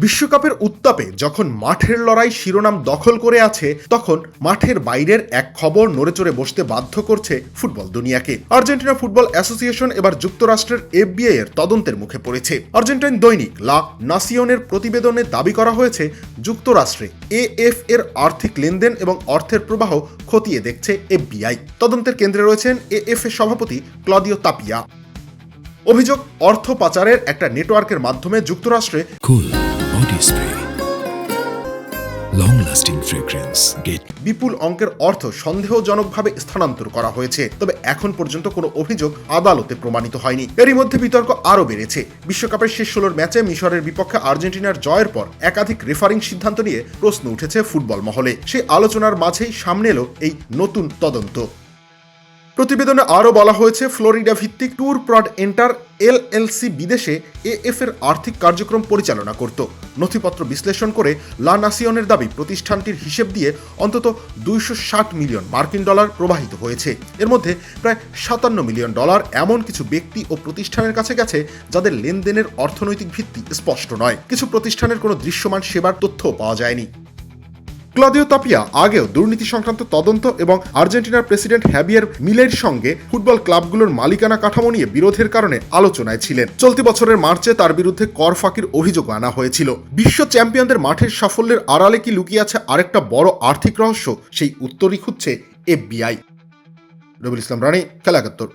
বিশ্বকাপের উত্তাপে যখন মাঠের লড়াই শিরোনাম দখল করে আছে, তখন মাঠের বাইরের এক খবর নড়েচড়ে বসতে বাধ্য করছে ফুটবল দুনিয়াকে। আর্জেন্টিনা ফুটবল অ্যাসোসিয়েশন এবার যুক্তরাষ্ট্রের এফবিআই এর তদন্তের মুখে পড়েছে। আর্জেন্টাইন দৈনিক লা নাসিওনের প্রতিবেদনে দাবি করা হয়েছে, যুক্তরাষ্ট্রে এএফ এর আর্থিক লেনদেন এবং অর্থের প্রবাহ খতিয়ে দেখছে এফবিআই। তদন্তের কেন্দ্রে রয়েছেন এএফ এর সভাপতি ক্লদিও তাপিয়া। অভিযোগ, অর্থ পাচারের একটা নেটওয়ার্কের মাধ্যমে যুক্তরাষ্ট্রে বিপুল অঙ্কের অর্থ সন্দেহজনকভাবে স্থানান্তর করা হয়েছে, তবে এখন পর্যন্ত কোনো অভিযোগ আদালতে প্রমাণিত হয়নি। এরই মধ্যে বিতর্ক আরও বেড়েছে। বিশ্বকাপের শেষ 16 ম্যাচে মিশরের বিপক্ষে আর্জেন্টিনার জয়ের পর একাধিক রেফারিং সিদ্ধান্ত নিয়ে প্রশ্ন উঠেছে ফুটবল মহলে। সেই আলোচনার মাঝেই সামনে এলো এই নতুন তদন্ত। প্রতিবেদনে আরও বলা হয়েছে, ফ্লোরিডা ভিত্তিক ট্যুর প্রড এন্টার এলএলসি বিদেশে এএফ এর আর্থিক কার্যক্রম পরিচালনা করত। নথিপত্র বিশ্লেষণ করে লা নাসিওনের দাবি, প্রতিষ্ঠানটির হিসেব দিয়ে অন্তত 260 মিলিয়ন মার্কিন ডলার প্রবাহিত হয়েছে। এর মধ্যে প্রায় 57 মিলিয়ন ডলার এমন কিছু ব্যক্তি ও প্রতিষ্ঠানের কাছে গেছে যাদের লেনদেনের অর্থনৈতিক ভিত্তি স্পষ্ট নয়। কিছু প্রতিষ্ঠানের কোনো দৃশ্যমান সেবার তথ্য পাওয়া যায়নি। ক্লদিও তাপিয়া আগেও দুর্নীতি সংক্রান্ত তদন্ত এবং আর্জেন্টিনার প্রেসিডেন্ট হ্যাভিয়ের মিলের সঙ্গে ফুটবল ক্লাবগুলোর মালিকানা কাঠামো নিয়ে বিরোধের কারণে আলোচনায় ছিলেন। চলতি বছরের মার্চে তার বিরুদ্ধে কর ফাঁকির অভিযোগ আনা হয়েছিল। বিশ্ব চ্যাম্পিয়নদের মাঠের সাফল্যের আড়ালে কি লুকিয়ে আছে আরেকটা বড় আর্থিক রহস্য? সেই উত্তরই খুঁজছে এফবিআই। রবিউল ইসলাম রানী, খেলা ৭১।